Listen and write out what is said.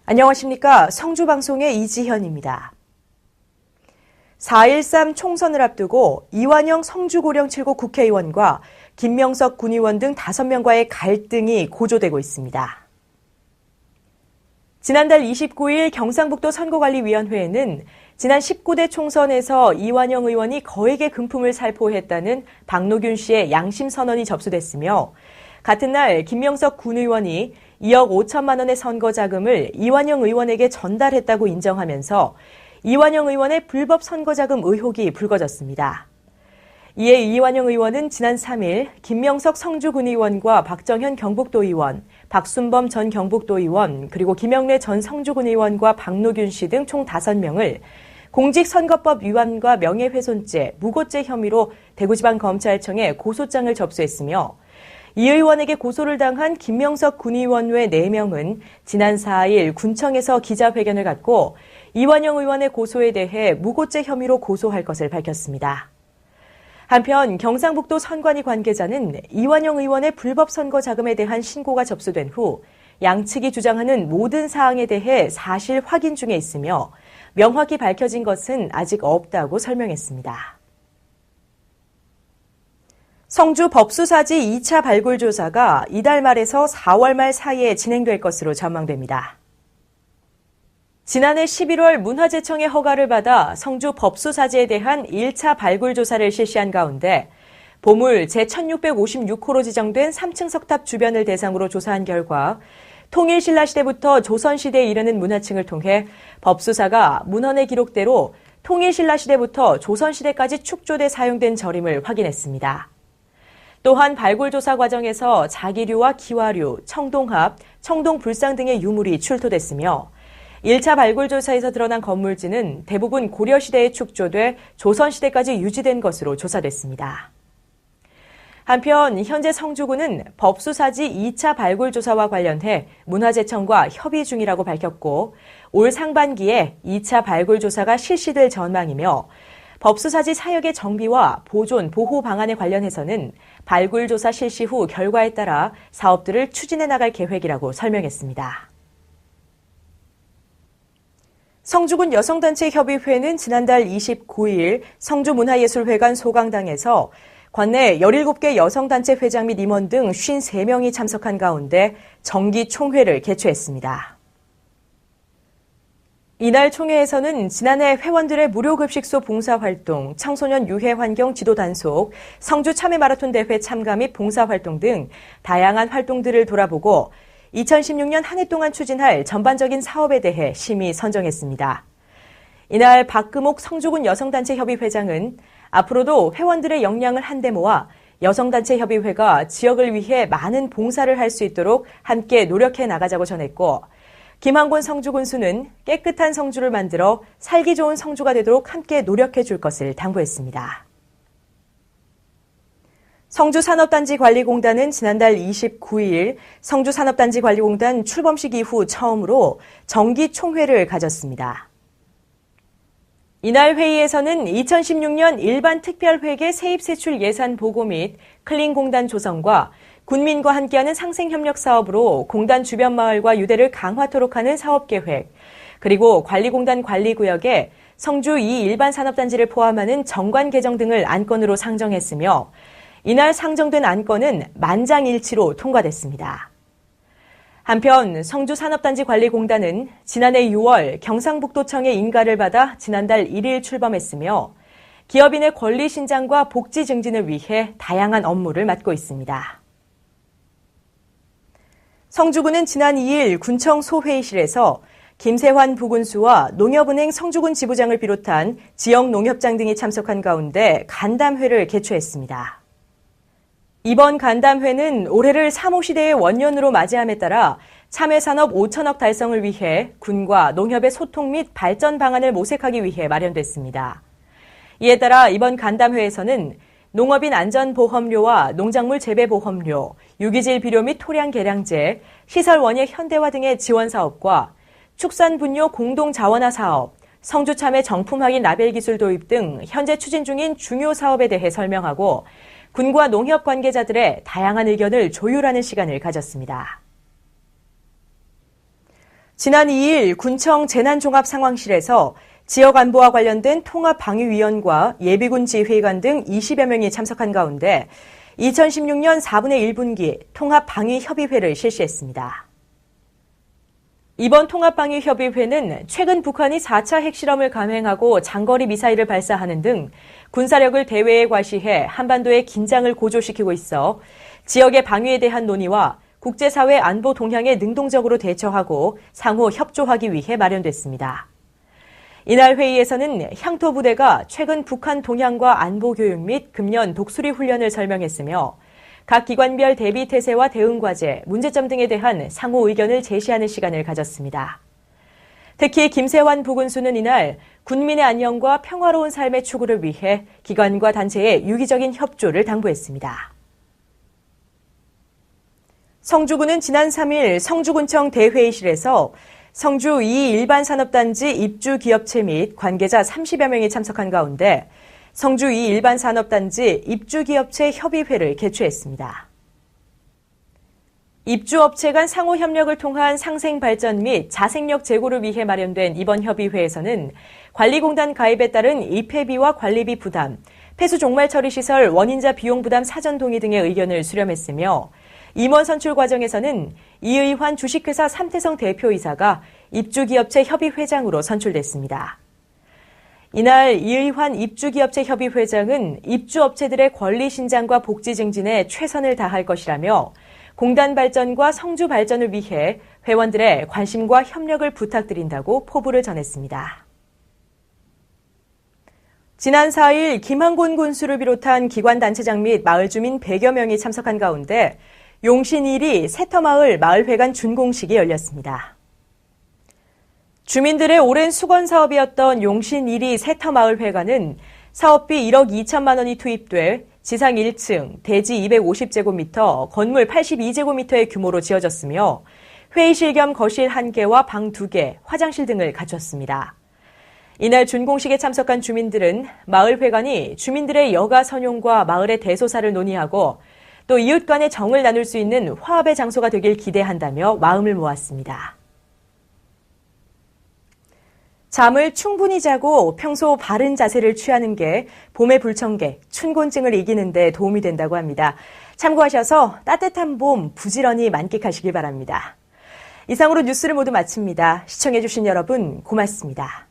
안녕하십니까. 성주방송의 이지현입니다. 4.13 총선을 앞두고 이완영 성주고령 7구 국회의원과 김명석 군의원 등 5명과의 갈등이 고조되고 있습니다. 지난달 29일 경상북도 선거관리위원회에는 지난 19대 총선에서 이완영 의원이 거액의 금품을 살포했다는 박노균 씨의 양심 선언이 접수됐으며 같은 날 김명석 군의원이 2억 5천만 원의 선거 자금을 이완영 의원에게 전달했다고 인정하면서 이완영 의원의 불법 선거 자금 의혹이 불거졌습니다. 이에 이완영 의원은 지난 3일 김명석 성주군의원과 박정현 경북도의원, 박순범 전 경북도의원, 그리고 김영래 전 성주군의원과 박노균 씨 등 총 5명을 공직선거법 위반과 명예훼손죄, 무고죄 혐의로 대구지방검찰청에 고소장을 접수했으며 이 의원에게 고소를 당한 김명석 군의원 외 4명은 지난 4일 군청에서 기자회견을 갖고 이완영 의원의 고소에 대해 무고죄 혐의로 고소할 것을 밝혔습니다. 한편 경상북도 선관위 관계자는 이완영 의원의 불법 선거 자금에 대한 신고가 접수된 후 양측이 주장하는 모든 사항에 대해 사실 확인 중에 있으며 명확히 밝혀진 것은 아직 없다고 설명했습니다. 성주 법수사지 2차 발굴 조사가 이달 말에서 4월 말 사이에 진행될 것으로 전망됩니다. 지난해 11월 문화재청의 허가를 받아 성주 법수사지에 대한 1차 발굴 조사를 실시한 가운데 보물 제1656호로 지정된 3층 석탑 주변을 대상으로 조사한 결과 통일신라시대부터 조선시대에 이르는 문화층을 통해 법수사가 문헌의 기록대로 통일신라시대부터 조선시대까지 축조돼 사용된 절임을 확인했습니다. 또한 발굴조사 과정에서 자기류와 기와류, 청동합, 청동불상 등의 유물이 출토됐으며 1차 발굴조사에서 드러난 건물지는 대부분 고려시대에 축조돼 조선시대까지 유지된 것으로 조사됐습니다. 한편 현재 성주군은 법수사지 2차 발굴조사와 관련해 문화재청과 협의 중이라고 밝혔고 올 상반기에 2차 발굴조사가 실시될 전망이며 법수사지 사역의 정비와 보존, 보호 방안에 관련해서는 발굴조사 실시 후 결과에 따라 사업들을 추진해 나갈 계획이라고 설명했습니다. 성주군 여성단체협의회는 지난달 29일 성주문화예술회관 소강당에서 관내 17개 여성단체 회장 및 임원 등 53명이 참석한 가운데 정기총회를 개최했습니다. 이날 총회에서는 지난해 회원들의 무료급식소 봉사활동, 청소년 유해환경 지도 단속, 성주 참외마라톤 대회 참가 및 봉사활동 등 다양한 활동들을 돌아보고 2016년 한 해 동안 추진할 전반적인 사업에 대해 심의 선정했습니다. 이날 박금옥 성주군 여성단체협의 회장은 앞으로도 회원들의 역량을 한데 모아 여성단체협의회가 지역을 위해 많은 봉사를 할 수 있도록 함께 노력해 나가자고 전했고 김한권 성주군수는 깨끗한 성주를 만들어 살기 좋은 성주가 되도록 함께 노력해 줄 것을 당부했습니다. 성주산업단지관리공단은 지난달 29일 성주산업단지관리공단 출범식 이후 처음으로 정기총회를 가졌습니다. 이날 회의에서는 2016년 일반 특별회계 세입세출 예산 보고 및 클린공단 조성과 군민과 함께하는 상생협력 사업으로 공단 주변 마을과 유대를 강화토록 하는 사업계획, 그리고 관리공단 관리구역에 성주 2 일반 산업단지를 포함하는 정관 개정 등을 안건으로 상정했으며 이날 상정된 안건은 만장일치로 통과됐습니다. 한편 성주산업단지관리공단은 지난해 6월 경상북도청의 인가를 받아 지난달 1일 출범했으며 기업인의 권리 신장과 복지 증진을 위해 다양한 업무를 맡고 있습니다. 성주군은 지난 2일 군청 소회의실에서 김세환 부군수와 농협은행 성주군 지부장을 비롯한 지역 농협장 등이 참석한 가운데 간담회를 개최했습니다. 이번 간담회는 올해를 3.5 시대의 원년으로 맞이함에 따라 참외산업 5천억 달성을 위해 군과 농협의 소통 및 발전 방안을 모색하기 위해 마련됐습니다. 이에 따라 이번 간담회에서는 농업인 안전보험료와 농작물 재배보험료, 유기질 비료 및 토량 개량제, 시설 원예 현대화 등의 지원 사업과 축산분뇨 공동자원화 사업, 성주참외 정품 확인 라벨 기술 도입 등 현재 추진 중인 중요 사업에 대해 설명하고 군과 농협 관계자들의 다양한 의견을 조율하는 시간을 가졌습니다. 지난 2일 군청 재난종합상황실에서 지역 안보와 관련된 통합방위위원과 예비군 지휘관 등 20여 명이 참석한 가운데 2016년 4분의 1분기 통합방위협의회를 실시했습니다. 이번 통합방위협의회는 최근 북한이 4차 핵실험을 감행하고 장거리 미사일을 발사하는 등 군사력을 대외에 과시해 한반도의 긴장을 고조시키고 있어 지역의 방위에 대한 논의와 국제사회 안보 동향에 능동적으로 대처하고 상호 협조하기 위해 마련됐습니다. 이날 회의에서는 향토부대가 최근 북한 동향과 안보 교육 및 금년 독수리 훈련을 설명했으며 각 기관별 대비 태세와 대응 과제, 문제점 등에 대한 상호 의견을 제시하는 시간을 가졌습니다. 특히 김세환 부군수는 이날 군민의 안녕과 평화로운 삶의 추구를 위해 기관과 단체의 유기적인 협조를 당부했습니다. 성주군은 지난 3일 성주군청 대회의실에서 성주 2 일반산업단지 입주기업체 및 관계자 30여 명이 참석한 가운데 성주 2 일반산업단지 입주기업체 협의회를 개최했습니다. 입주업체 간 상호 협력을 통한 상생 발전 및 자생력 제고를 위해 마련된 이번 협의회에서는 관리공단 가입에 따른 입회비와 관리비 부담, 폐수 종말 처리 시설 원인자 비용 부담 사전 동의 등의 의견을 수렴했으며 임원 선출 과정에서는 이의환 주식회사 삼태성 대표이사가 입주기업체 협의회장으로 선출됐습니다. 이날 이의환 입주기업체 협의회장은 입주업체들의 권리 신장과 복지 증진에 최선을 다할 것이라며 공단 발전과 성주 발전을 위해 회원들의 관심과 협력을 부탁드린다고 포부를 전했습니다. 지난 4일 김항곤 군수를 비롯한 기관단체장 및 마을 주민 100여 명이 참석한 가운데 용신 1위 새터마을 마을회관 준공식이 열렸습니다. 주민들의 오랜 수건 사업이었던 용신 1위 새터마을회관은 사업비 1억 2천만 원이 투입돼 지상 1층, 대지 250제곱미터, 건물 82제곱미터의 규모로 지어졌으며 회의실 겸 거실 1개와 방 2개, 화장실 등을 갖췄습니다. 이날 준공식에 참석한 주민들은 마을회관이 주민들의 여가 선용과 마을의 대소사를 논의하고 또 이웃 간의 정을 나눌 수 있는 화합의 장소가 되길 기대한다며 마음을 모았습니다. 잠을 충분히 자고 평소 바른 자세를 취하는 게 봄의 불청객, 춘곤증을 이기는 데 도움이 된다고 합니다. 참고하셔서 따뜻한 봄 부지런히 만끽하시길 바랍니다. 이상으로 뉴스를 모두 마칩니다. 시청해주신 여러분 고맙습니다.